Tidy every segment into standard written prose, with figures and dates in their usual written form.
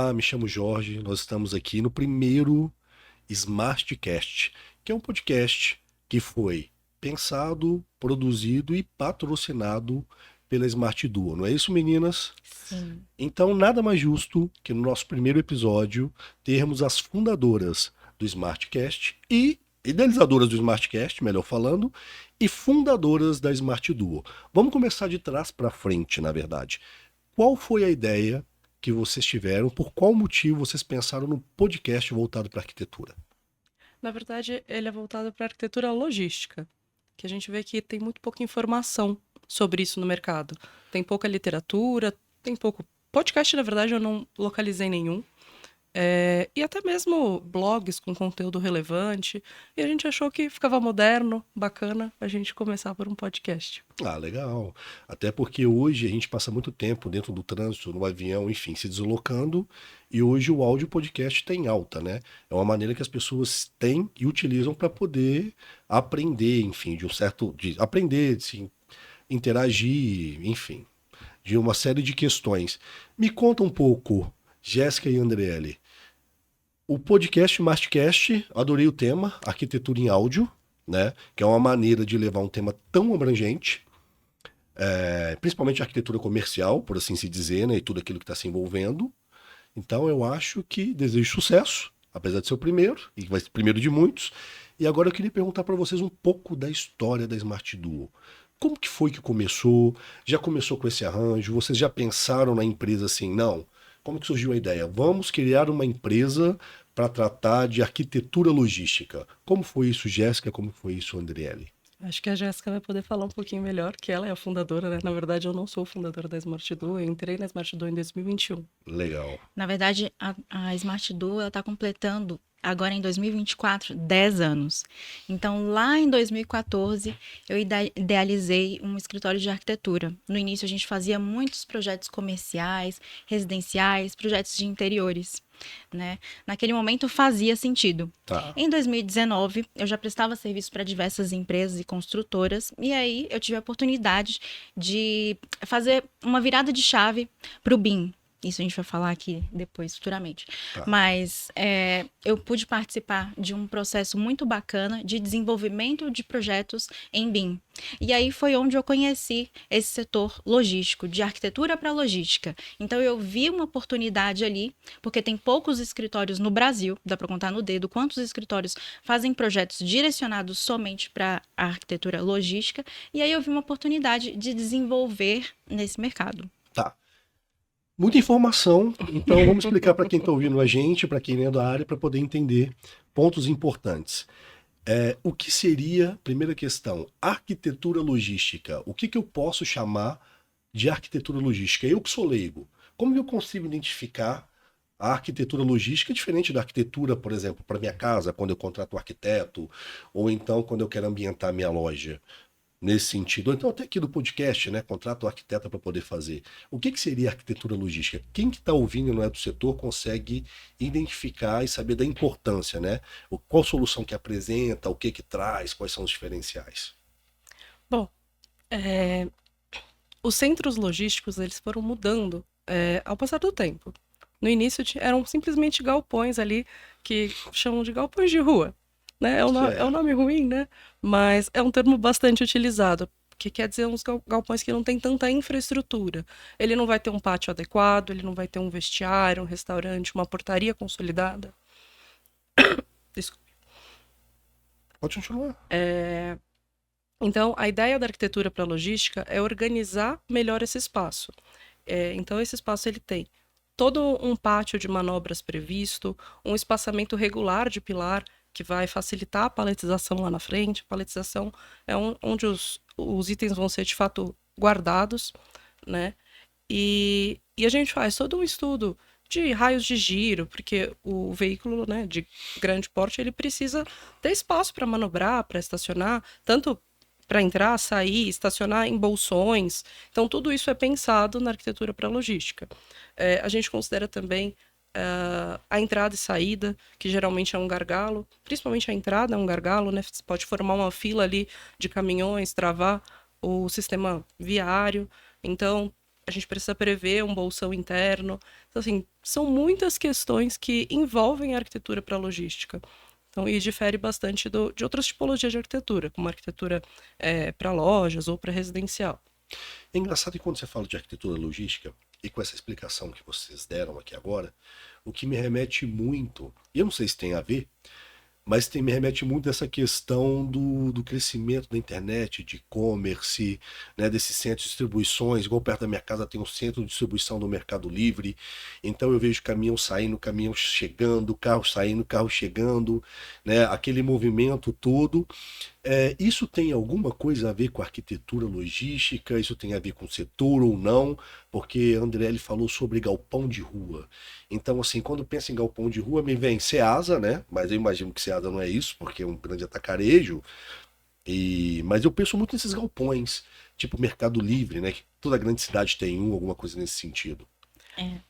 Olá, me chamo Jorge. Nós estamos aqui no primeiro Smartcast, que é um podcast que foi pensado, produzido e patrocinado pela Smart Duo. Não é isso, meninas? Sim. Então, nada mais justo que no nosso primeiro episódio termos as fundadoras do Smartcast e idealizadoras do Smartcast, melhor falando, e fundadoras da Smart Duo. Vamos começar de trás para frente, na verdade. Qual foi a ideia que vocês tiveram? Por qual motivo vocês pensaram no podcast voltado para arquitetura? Na verdade, ele é voltado para a arquitetura logística, que a gente vê que tem muito pouca informação sobre isso no mercado. Tem pouca literatura, tem pouco. Podcast, na verdade, eu não localizei nenhum. E até mesmo blogs com conteúdo relevante. E a gente achou que ficava moderno, bacana, a gente começar por um podcast. Ah, legal. Até porque hoje a gente passa muito tempo dentro do trânsito, no avião, enfim, se deslocando, e hoje o áudio podcast tem alta, né? É uma maneira que as pessoas têm e utilizam para poder aprender, enfim, de aprender, assim, interagir, enfim, de uma série de questões. Me conta um pouco, Jéssica e Andriele. O podcast Mastercast, adorei o tema, arquitetura em áudio, né? Que é uma maneira de levar um tema tão abrangente, principalmente a arquitetura comercial, por assim se dizer, né? E tudo aquilo que está se envolvendo. Então eu acho que desejo sucesso, apesar de ser o primeiro, e vai ser o primeiro de muitos. E agora eu queria perguntar para vocês um pouco da história da Smart Duo. Como que foi que começou? Já começou com esse arranjo? Vocês já pensaram na empresa assim, não? Como que surgiu a ideia? Vamos criar uma empresa para tratar de arquitetura logística. Como foi isso, Jéssica? Como foi isso, Andriele? Acho que a Jéssica vai poder falar um pouquinho melhor, que ela é a fundadora, né? Na verdade, eu não sou fundadora da Smart Duo, eu entrei na Smart Duo em 2021. Legal. Na verdade, a Smart Duo está completando agora em 2024 10 anos. Então, lá em 2014, eu idealizei um escritório de arquitetura. No início, a gente fazia muitos projetos comerciais, residenciais, projetos de interiores. Né? Naquele momento fazia sentido. Tá. Em 2019, eu já prestava serviço para diversas empresas e construtoras, e aí eu tive a oportunidade de fazer uma virada de chave para o BIM. Isso a gente vai falar aqui depois, futuramente. Tá. Mas eu pude participar de um processo muito bacana de desenvolvimento de projetos em BIM. E aí foi onde eu conheci esse setor logístico, de arquitetura para logística. Então eu vi uma oportunidade ali, porque tem poucos escritórios no Brasil, dá para contar no dedo quantos escritórios fazem projetos direcionados somente para a arquitetura logística. E aí eu vi uma oportunidade de desenvolver nesse mercado. Tá. Muita informação, então vamos explicar para quem está ouvindo a gente, para quem é da área, para poder entender pontos importantes. O que seria, primeira questão, arquitetura logística? O que eu posso chamar de arquitetura logística? Eu que sou leigo, como eu consigo identificar a arquitetura logística diferente da arquitetura, por exemplo, para minha casa, quando eu contrato um arquiteto, ou então quando eu quero ambientar minha loja? Nesse sentido. Ou então até aqui do podcast, né? Contrata o arquiteto para poder fazer. O que seria arquitetura logística? Quem que está ouvindo e não é do setor consegue identificar e saber da importância, né? Qual solução que apresenta, o que traz, quais são os diferenciais? Bom, os centros logísticos eles foram mudando ao passar do tempo. No início eram simplesmente galpões ali que chamam de galpões de rua. Né? É um nome ruim, né? Mas é um termo bastante utilizado, que quer dizer uns galpões que não tem tanta infraestrutura. Ele não vai ter um pátio adequado, ele não vai ter um vestiário, um restaurante, uma portaria consolidada. Desculpe. Pode continuar. Então, a ideia da arquitetura para a logística é organizar melhor esse espaço. Então, esse espaço ele tem todo um pátio de manobras previsto, um espaçamento regular de pilar, que vai facilitar a paletização lá na frente. A paletização é onde os itens vão ser, de fato, guardados, né? E a gente faz todo um estudo de raios de giro, porque o veículo, né, de grande porte, ele precisa ter espaço para manobrar, para estacionar, tanto para entrar, sair, estacionar em bolsões. Então, tudo isso é pensado na arquitetura para logística. A gente considera também a entrada e saída, que geralmente é um gargalo, principalmente a entrada é um gargalo, né? Você pode formar uma fila ali de caminhões, travar o sistema viário. Então, a gente precisa prever um bolsão interno. Então, assim, são muitas questões que envolvem a arquitetura para logística. Então, e difere bastante de outras tipologias de arquitetura, como arquitetura para lojas ou para residencial. É engraçado que quando você fala de arquitetura logística, e com essa explicação que vocês deram aqui agora, o que me remete muito, e eu não sei se tem a ver, mas me remete muito a essa questão do crescimento da internet, de e-commerce, né, desses centros de distribuições. Igual perto da minha casa tem um centro de distribuição do Mercado Livre. Então eu vejo caminhão saindo, caminhão chegando, carro saindo, carro chegando, né, aquele movimento todo. Isso tem alguma coisa a ver com a arquitetura logística? Isso tem a ver com o setor ou não? Porque André ele falou sobre galpão de rua. Então, assim, quando pensa em galpão de rua, me vem Ceasa, né? Mas eu imagino que Ceasa não é isso, porque é um grande atacarejo. Mas eu penso muito nesses galpões, tipo Mercado Livre, né? Que toda grande cidade tem um, alguma coisa nesse sentido. É.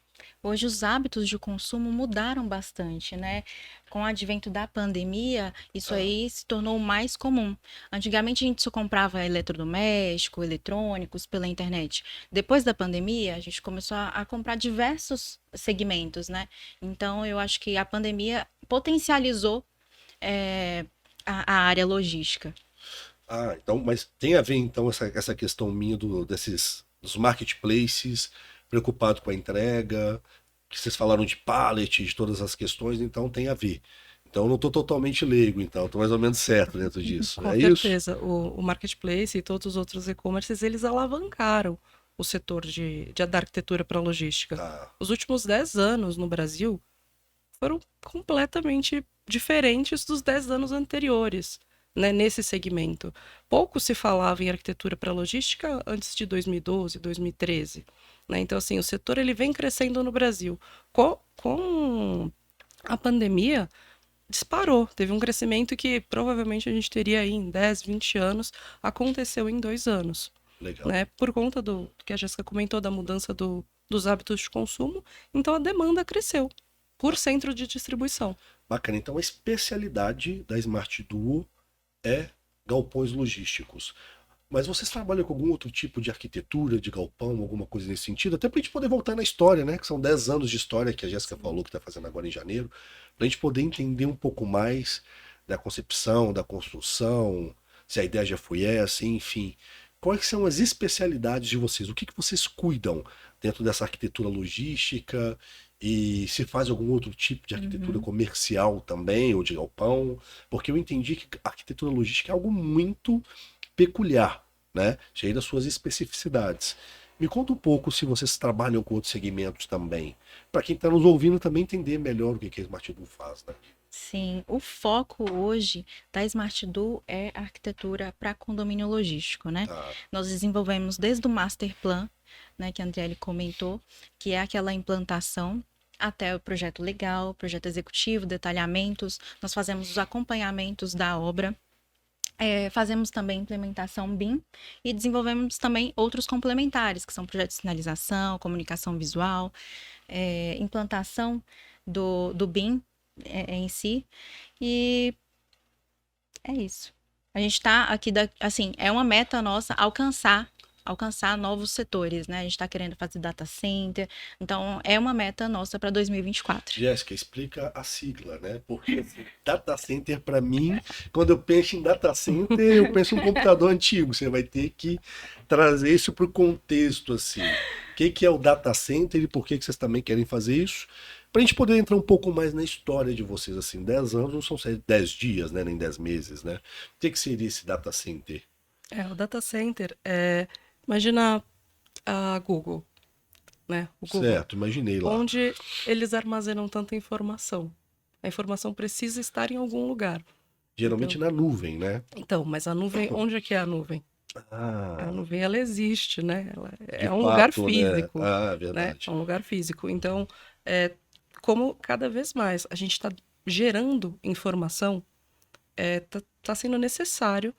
Hoje os hábitos de consumo mudaram bastante, né? Com o advento da pandemia, isso Ah, aí se tornou mais comum. Antigamente a gente só comprava eletrodoméstico, eletrônicos pela internet. Depois da pandemia, a gente começou a comprar diversos segmentos, né? Então eu acho que a pandemia potencializou é, a área logística. então, mas tem a ver então essa questão minha dos marketplaces, preocupado com a entrega, que vocês falaram de pallet, de todas as questões, então tem a ver. Então eu não estou totalmente leigo, então estou mais ou menos certo dentro disso. Com É isso? certeza, o marketplace e todos os outros e-commerces, eles alavancaram o setor da arquitetura para logística. Tá. Os últimos 10 anos no Brasil foram completamente diferentes dos 10 anos anteriores, né, nesse segmento. Pouco se falava em arquitetura para logística antes de 2012, 2013. Né? Então, assim, o setor ele vem crescendo no Brasil. Com a pandemia, disparou. Teve um crescimento que provavelmente a gente teria aí em 10, 20 anos, aconteceu em 2 anos. Legal. Né? Por conta do que a Jéssica comentou, da mudança dos hábitos de consumo, então a demanda cresceu por centro de distribuição. Bacana. Então a especialidade da Smart Duo é galpões logísticos. Mas vocês trabalham com algum outro tipo de arquitetura, de galpão, alguma coisa nesse sentido? Até para a gente poder voltar na história, né? Que são 10 anos de história que a Jéssica falou que está fazendo agora em janeiro. Para a gente poder entender um pouco mais da concepção, da construção, se a ideia já foi essa, enfim. Quais são as especialidades de vocês? O que vocês cuidam dentro dessa arquitetura logística? E se faz algum outro tipo de arquitetura Uhum. comercial também, ou de galpão? Porque eu entendi que a arquitetura logística é algo muito peculiar, né? Cheio das suas especificidades. Me conta um pouco se vocês trabalham com outros segmentos também, para quem está nos ouvindo também entender melhor o que a Smart Duo faz, né? Sim, o foco hoje da Smart Duo é a arquitetura para condomínio logístico, né? Tá, Nós desenvolvemos desde o Master Plan, né, que a Andriele comentou, que é aquela implantação, até o projeto legal, projeto executivo, detalhamentos. Nós fazemos os acompanhamentos da obra. Fazemos também implementação BIM e desenvolvemos também outros complementares, que são projetos de sinalização, comunicação visual, implantação do BIM em si. E é isso. A gente está aqui, assim, é uma meta nossa alcançar novos setores, né? A gente está querendo fazer data center, então é uma meta nossa para 2024. Jéssica, explica a sigla, né? Porque assim, data center, para mim, quando eu penso em data center, eu penso em um computador antigo. Você vai ter que trazer isso para o contexto, assim. O que é o data center e por que vocês também querem fazer isso? Para a gente poder entrar um pouco mais na história de vocês, assim, 10 anos não são 10 dias, né? Nem 10 meses, né? O que seria esse data center? O data center imagina a Google, né? O Google, Certo, imaginei lá. onde eles armazenam tanta informação. A informação precisa estar em algum lugar. Geralmente Então, na nuvem, né? mas a nuvem, onde é que é a nuvem? A Ah, nuvem, ela existe, né? Ela de é um lugar fato, né? físico, Ah, né? É verdade. um lugar físico. Então, como cada vez mais a gente está gerando informação, tá sendo necessário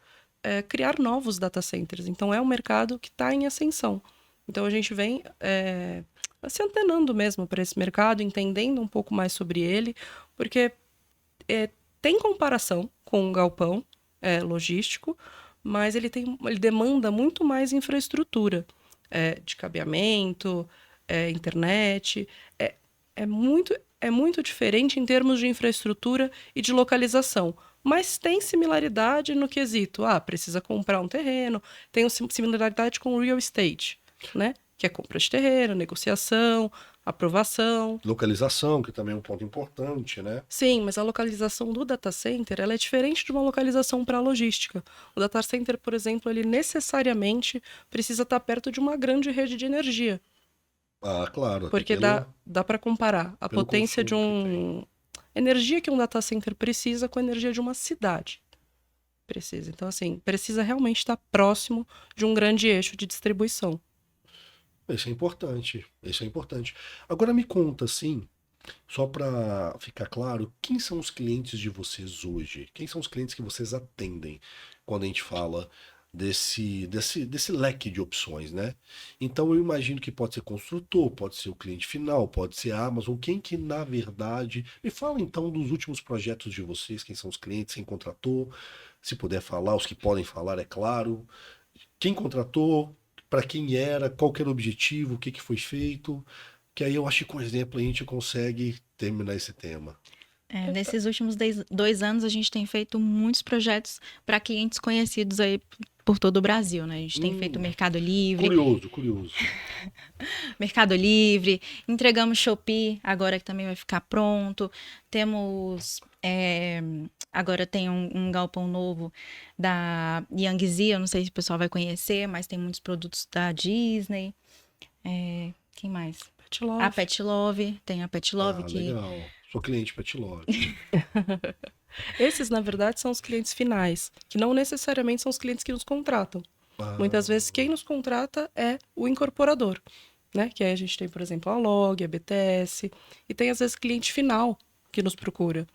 criar novos data centers. Então, é um mercado que está em ascensão. Então, a gente vem se antenando mesmo para esse mercado, entendendo um pouco mais sobre ele, porque tem comparação com um galpão logístico, mas ele demanda muito mais infraestrutura. de cabeamento, internet. É muito diferente em termos de infraestrutura e de localização. Mas tem similaridade no quesito. Precisa comprar um terreno. Tem similaridade com o real estate, né? Que é compra de terreno, negociação, aprovação. Localização, que também é um ponto importante, né? Sim, mas a localização do data center, ela é diferente de uma localização para a logística. O data center, por exemplo, ele necessariamente precisa estar perto de uma grande rede de energia. Claro, até Porque dá para comparar a pelo potência de consumo energia que um data center precisa com a energia de uma cidade. Precisa. Então, assim, precisa realmente estar próximo de um grande eixo de distribuição. Isso é importante, isso é importante. Agora me conta, assim, só para ficar claro, quem são os clientes de vocês hoje? Quem são os clientes que vocês atendem quando a gente fala desse leque de opções, né? Então eu imagino que pode ser construtor, pode ser o cliente final, pode ser a Amazon, quem que na verdade... Me fala então dos últimos projetos de vocês, quem são os clientes, quem contratou, se puder falar, os que podem falar, é claro. Quem contratou, para quem era, qual que era o objetivo, o que que foi feito, que aí eu acho que com exemplo a gente consegue terminar esse tema. Nesses últimos 2 anos, a gente tem feito muitos projetos para clientes conhecidos aí por todo o Brasil, né? A gente tem feito Mercado Livre. Curioso. Mercado Livre, entregamos Shopee, agora que também vai ficar pronto. Temos. Agora tem um galpão novo da Yangtze, eu não sei se o pessoal vai conhecer, mas tem muitos produtos da Disney. Quem mais? Pet Love. A Pet Love, tem a Pet Love que. Legal. Sou cliente Pet Love. Esses, na verdade, são os clientes finais, que não necessariamente são os clientes que nos contratam. Muitas vezes, quem nos contrata é o incorporador, né? Que aí a gente tem, por exemplo, a Log, a BTS, e tem, às vezes, cliente final que nos procura.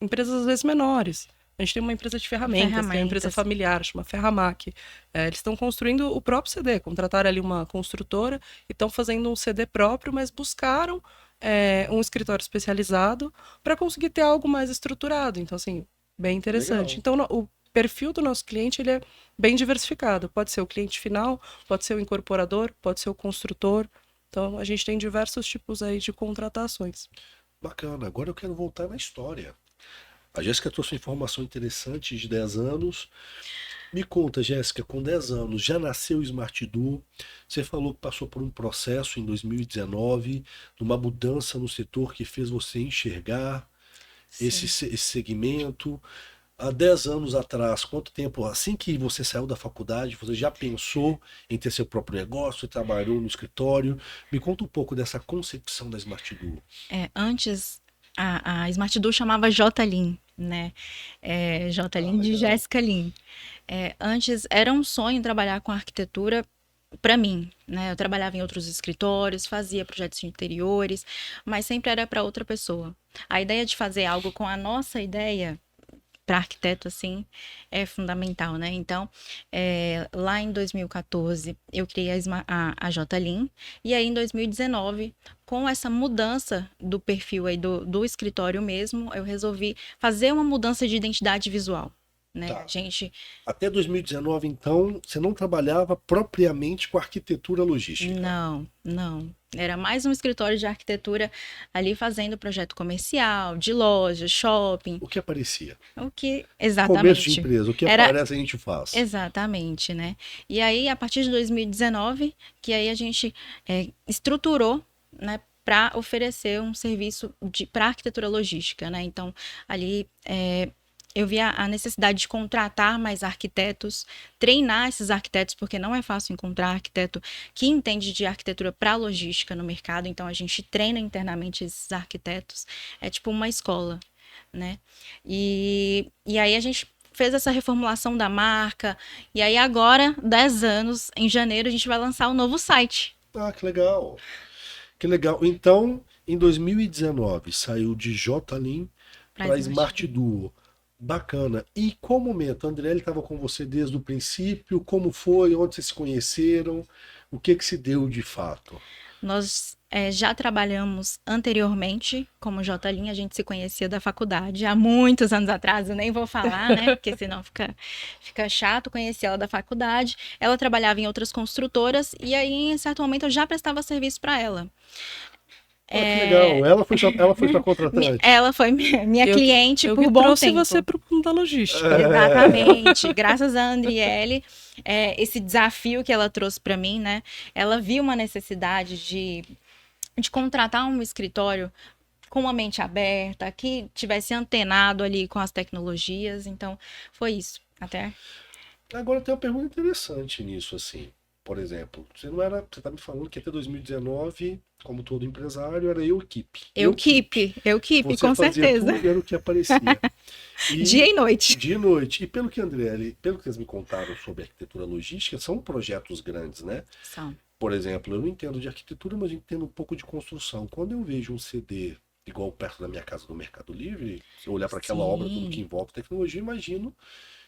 Empresas, às vezes, menores. A gente tem uma empresa de ferramentas, que é uma empresa familiar, chama Ferramac. Eles estão construindo o próprio CD, contrataram ali uma construtora e estão fazendo um CD próprio, mas buscaram um escritório especializado para conseguir ter algo mais estruturado. Então, assim, bem interessante. Legal. Então, o perfil do nosso cliente ele é bem diversificado. Pode ser o cliente final, pode ser o incorporador, pode ser o construtor. Então, a gente tem diversos tipos aí de contratações. Bacana. Agora eu quero voltar na história. A Jéssica trouxe uma informação interessante de 10 anos. Me conta, Jéssica, com 10 anos já nasceu o Smart Duo. Você falou que passou por um processo em 2019, numa mudança no setor que fez você enxergar esse segmento. Há 10 anos atrás, quanto tempo, assim que você saiu da faculdade, você já pensou em ter seu próprio negócio, trabalhou no escritório? Me conta um pouco dessa concepção da Smart Duo. Antes, a Smart Duo chamava J-Lean, né? J-Lean de Jéssica Lean. Antes era um sonho trabalhar com arquitetura para mim, né? Eu trabalhava em outros escritórios, fazia projetos de interiores, mas sempre era para outra pessoa. A ideia de fazer algo com a nossa ideia para arquiteto, assim, é fundamental, né? Então, lá em 2014, eu criei a J-Lean, e aí em 2019, com essa mudança do perfil aí do escritório mesmo, eu resolvi fazer uma mudança de identidade visual. Né? Tá. Gente... Até 2019, então, você não trabalhava propriamente com arquitetura logística? Não. Era mais um escritório de arquitetura ali fazendo projeto comercial, de loja, shopping. O que aparecia? Exatamente. Começo de empresa, o que aparece a gente faz. Exatamente, né? E aí, a partir de 2019, que aí a gente estruturou, né, para oferecer um serviço para arquitetura logística, né? Então, ali... eu vi a necessidade de contratar mais arquitetos, treinar esses arquitetos, porque não é fácil encontrar arquiteto que entende de arquitetura para logística no mercado. Então, a gente treina internamente esses arquitetos. É tipo uma escola, né? E aí a gente fez essa reformulação da marca. E aí agora, 10 anos, em janeiro, a gente vai lançar um novo site. Que legal. Que legal. Então, em 2019, saiu de J-Lean para Smart Duo. Bacana. E qual momento? A André estava com você desde o princípio? Como foi? Onde vocês se conheceram? O que se deu de fato? Nós Já trabalhamos anteriormente como J-Lin, a gente se conhecia da faculdade há muitos anos atrás, eu nem vou falar, né? Porque senão fica chato. Conheci ela da faculdade. Ela trabalhava em outras construtoras e aí, em certo momento, eu já prestava serviço para ela. Que legal. Ela foi sua contratante. Ela foi minha cliente eu por que bom trouxe tempo. você para o mundo da logística. Exatamente. Graças a Andriele, esse desafio que ela trouxe para mim, né? Ela viu uma necessidade de contratar um escritório com uma mente aberta, que tivesse antenado ali com as tecnologias. Então, foi isso. Até. Agora tem uma pergunta interessante nisso, assim. Por exemplo, você tá me falando que até 2019, como todo empresário, era equipe, Eu Você com fazia certeza. tudo, era o que aparecia. Dia e noite. Dia e noite. E pelo que eles me contaram sobre arquitetura logística, são projetos grandes, né? São. Por exemplo, eu não entendo de arquitetura, mas eu entendo um pouco de construção. Quando eu vejo um CD igual perto da minha casa do Mercado Livre, se eu olhar para aquela obra, tudo que envolve tecnologia, imagino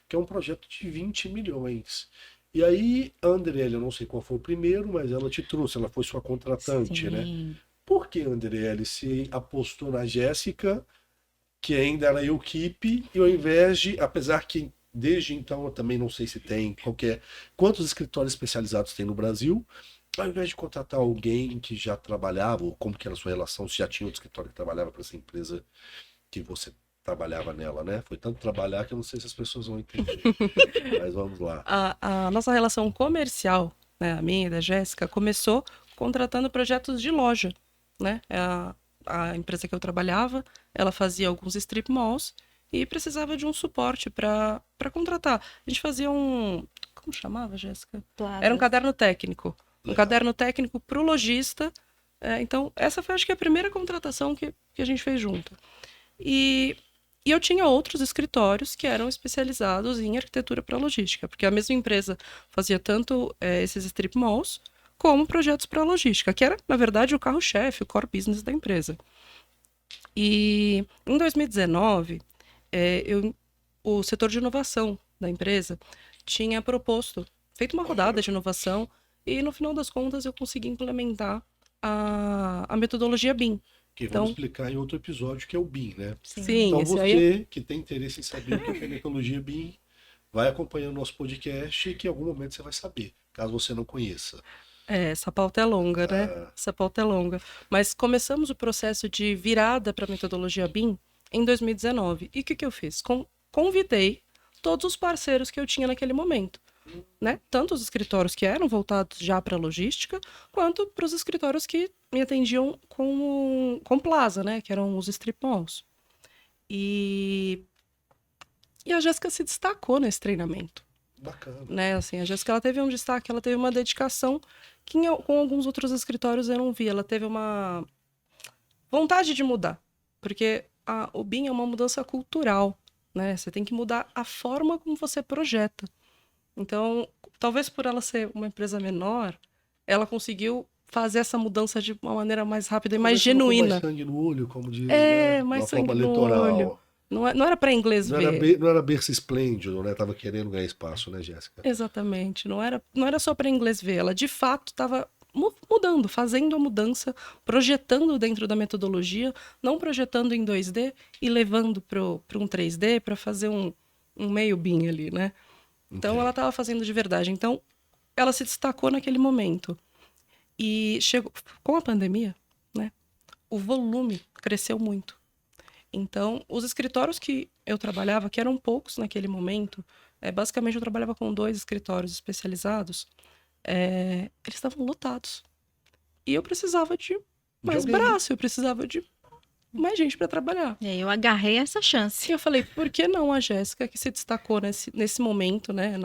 que é um projeto de 20 milhões. E aí, a Andriele, eu não sei qual foi o primeiro, mas ela te trouxe, ela foi sua contratante, né? Por que a Andriele se apostou na Jéssica, que ainda era equipe, e ao invés de, apesar que desde então eu também não sei se tem quantos escritórios especializados tem no Brasil, ao invés de contratar alguém que já trabalhava, ou como que era a sua relação, se já tinha outro escritório que trabalhava para essa empresa que você trabalhava nela, né? Foi tanto trabalhar que eu não sei se as pessoas vão entender. Mas vamos lá. A nossa relação comercial, né, a minha e da Jéssica, começou contratando projetos de loja, né? A empresa que eu trabalhava, ela fazia alguns strip malls e precisava de um suporte para contratar. A gente fazia como chamava, Jéssica? Era um caderno técnico. Um caderno técnico para o lojista. Então, essa foi, acho que, a primeira contratação que a gente fez junto. E eu tinha outros escritórios que eram especializados em arquitetura para logística, porque a mesma empresa fazia tanto esses strip malls como projetos para logística, que era, na verdade, o carro-chefe, o core business da empresa. E em 2019, o setor de inovação da empresa tinha feito uma rodada de inovação e, no final das contas, eu consegui implementar a metodologia BIM. Que vamos explicar em outro episódio, que é o BIM, né? Sim, então você que tem interesse em saber o que é metodologia BIM, vai acompanhando o nosso podcast e que em algum momento você vai saber, caso você não conheça. Essa pauta é longa, né? Essa pauta é longa. Mas começamos o processo de virada para a metodologia BIM em 2019. E o que eu fiz? Convidei todos os parceiros que eu tinha naquele momento. Né? Tanto os escritórios que eram voltados já para a logística, quanto para os escritórios que me atendiam com plaza, né? Que eram os strip malls. E a Jéssica se destacou nesse treinamento. Bacana. Né? Assim, a Jéssica, ela teve um destaque, ela teve uma dedicação que com alguns outros escritórios eu não vi. Ela teve uma vontade de mudar, porque o BIM é uma mudança cultural, né? Você tem que mudar a forma como você projeta. Então, talvez por ela ser uma empresa menor, ela conseguiu fazer essa mudança de uma maneira mais rápida e mais genuína. Mais sangue no olho, como diz, né? Mais uma sangue forma no eleitoral. olho. Não era para inglês ver. Não era berço esplêndido, né? Tava querendo ganhar espaço, né, Jéssica? Exatamente. Não era só para inglês ver. Ela, de fato, estava mudando, fazendo a mudança, projetando dentro da metodologia, não projetando em 2D e levando para um 3D para fazer um meio BIM ali, né? Então, ela estava fazendo de verdade. Então, ela se destacou naquele momento. E chegou com a pandemia, né? O volume cresceu muito. Então, os escritórios que eu trabalhava, que eram poucos naquele momento, basicamente eu trabalhava com 2 escritórios especializados, eles estavam lotados. E eu precisava de mais braço, eu precisava de mais gente para trabalhar. E aí eu agarrei essa chance. E eu falei, por que não a Jéssica, que se destacou nesse momento, né,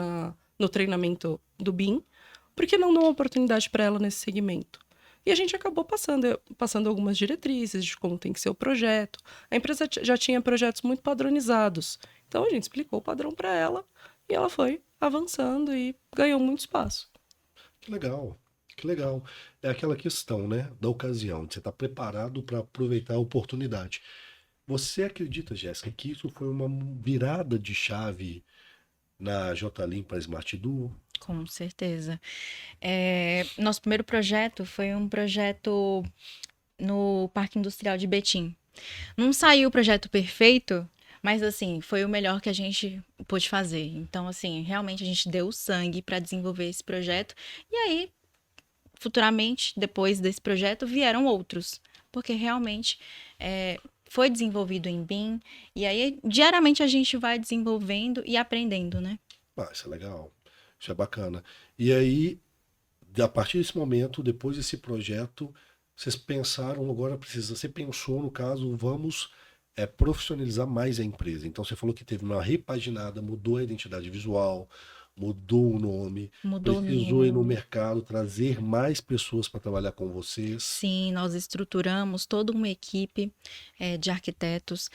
no treinamento do BIM, por que não dar uma oportunidade para ela nesse segmento? E a gente acabou passando algumas diretrizes de como tem que ser o projeto. A empresa já tinha projetos muito padronizados. Então, a gente explicou o padrão para ela e ela foi avançando e ganhou muito espaço. Que legal, que legal. É aquela questão, né, da ocasião, de você estar preparado para aproveitar a oportunidade. Você acredita, Jéssica, que isso foi uma virada de chave na J-Lean para Smart Duo? Com certeza. Nosso primeiro projeto foi um projeto no Parque Industrial de Betim. Não saiu o projeto perfeito, mas assim, foi o melhor que a gente pôde fazer. Então, assim, realmente a gente deu o sangue para desenvolver esse projeto. E aí, futuramente, depois desse projeto, vieram outros. Porque realmente foi desenvolvido em BIM. E aí, diariamente, a gente vai desenvolvendo e aprendendo, né? Ah, isso é legal. Isso é bacana. E aí, a partir desse momento, depois desse projeto, vocês pensaram, agora precisa, você pensou, no caso, vamos profissionalizar mais a empresa. Então, você falou que teve uma repaginada, mudou a identidade visual, mudou o nome, Mudou precisou ir no no. mercado, trazer mais pessoas para trabalhar com vocês. Sim, nós estruturamos toda uma equipe de arquitetos,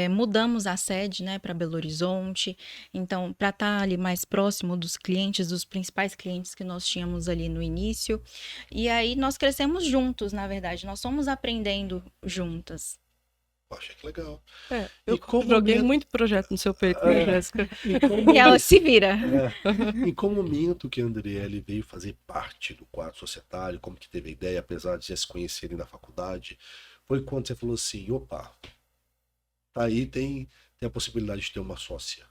mudamos a sede, né, para Belo Horizonte, então, para estar ali mais próximo dos clientes, dos principais clientes que nós tínhamos ali no início, e aí nós crescemos juntos, na verdade, nós fomos aprendendo juntas. Poxa, que legal. Eu E como joguei momento, muito projeto no seu peito, né, Jéssica? em como E ela se vira. em qual momento que a Andriele veio fazer parte do quadro societário, como que teve a ideia, apesar de já se conhecerem na faculdade, foi quando você falou assim, opa, tá aí, tem a possibilidade de ter uma sócia.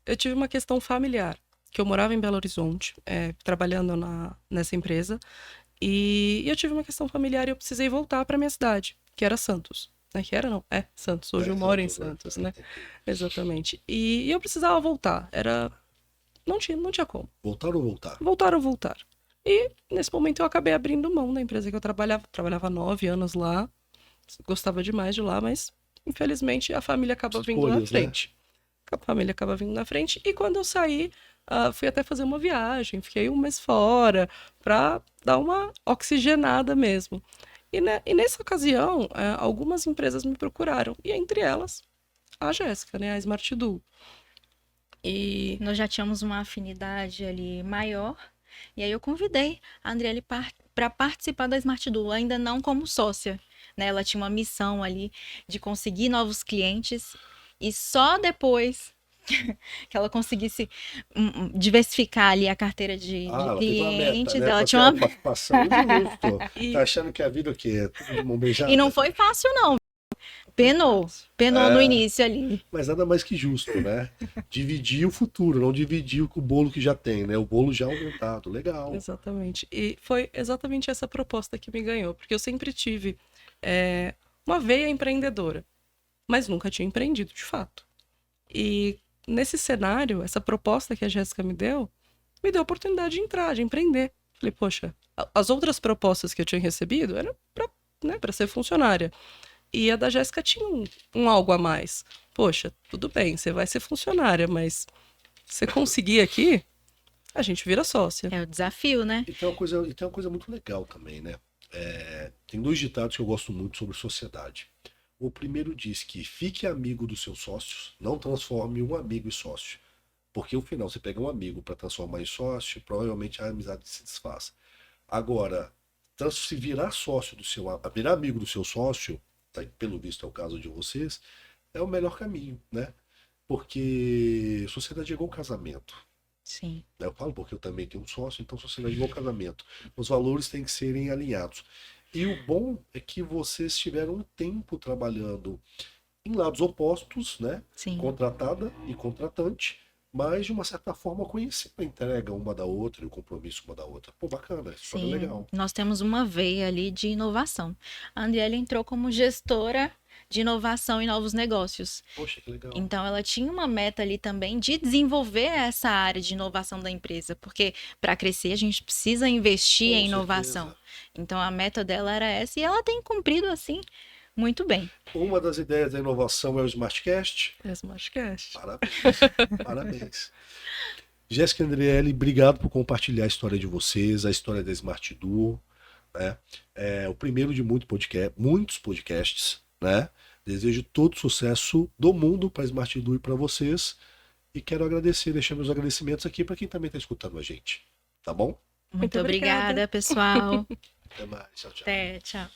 Eu tive uma questão familiar, que eu morava em Belo Horizonte, trabalhando nessa empresa, e eu tive uma questão familiar e eu precisei voltar para minha cidade, que era Santos. Que era não, Santos. Hoje eu moro em Santos, né? Exatamente. E eu precisava voltar. Não tinha como. Voltar ou voltar? Voltar. E nesse momento eu acabei abrindo mão da empresa que eu trabalhava. Trabalhava 9 anos lá. Gostava demais de lá, mas infelizmente a família acaba vindo na frente. A família acaba vindo na frente. E quando eu saí, fui até fazer uma viagem. Fiquei um mês fora pra dar uma oxigenada mesmo. E nessa ocasião, algumas empresas me procuraram. E entre elas, a Jéssica, né? A Smart Duo. E Nós já tínhamos uma afinidade ali maior, e aí eu convidei a Andriele para participar da Smart Duo, ainda não como sócia, né? Ela tinha uma missão ali de conseguir novos clientes, e só depois que ela conseguisse diversificar ali a carteira de Ela teve uma meta, clientes, né? ela Pra ter tinha uma uma... participação justo. E- Tá achando que a vida é o quê? Tudo de mão beijada? E não foi fácil, não. Penou no início ali. Mas nada mais que justo, né? Dividir o futuro, não dividir o bolo que já tem, né? O bolo já aumentado. Legal. Exatamente. E foi exatamente essa proposta que me ganhou, porque eu sempre tive uma veia empreendedora, mas nunca tinha empreendido de fato. E nesse cenário, essa proposta que a Jéssica me deu a oportunidade de entrar, de empreender. Falei, poxa, as outras propostas que eu tinha recebido eram para ser funcionária. E a da Jéssica tinha um algo a mais. Poxa, tudo bem, você vai ser funcionária, mas você conseguir aqui, a gente vira sócia. É o desafio, né? E tem uma coisa muito legal também, né? Tem dois ditados que eu gosto muito sobre sociedade. O primeiro diz que fique amigo dos seus sócios, não transforme um amigo em sócio. Porque no final, você pega um amigo para transformar em sócio, provavelmente a amizade se desfaz. Agora, se virar sócio virar amigo do seu sócio, tá, pelo visto é o caso de vocês, é o melhor caminho, né? Porque sociedade é igual casamento. Sim. Eu falo porque eu também tenho um sócio, então sociedade é igual casamento. Os valores têm que serem alinhados. E o bom é que vocês tiveram um tempo trabalhando em lados opostos, né? Sim. Contratada e contratante, mas de uma certa forma conhecendo a entrega uma da outra e o compromisso uma da outra. Pô, bacana, história Sim, legal. nós temos uma veia ali de inovação. A Andriele entrou como gestora de inovação e novos negócios. Poxa, que legal. Então, ela tinha uma meta ali também de desenvolver essa área de inovação da empresa, porque para crescer a gente precisa investir Com em inovação. certeza. Então, a meta dela era essa e ela tem cumprido assim muito bem. Uma das ideias da inovação é o Smartcast. É Smartcast. Parabéns. Parabéns. Jéssica e Andriele, obrigado por compartilhar a história de vocês, a história da Smart Duo, né? É o primeiro de muitos podcasts, né? Desejo todo sucesso do mundo para a Smart Duo e para vocês. E quero agradecer, deixar meus agradecimentos aqui para quem também está escutando a gente. Tá bom? Muito obrigada. obrigada, pessoal. Até mais. Tchau, tchau. Até, tchau.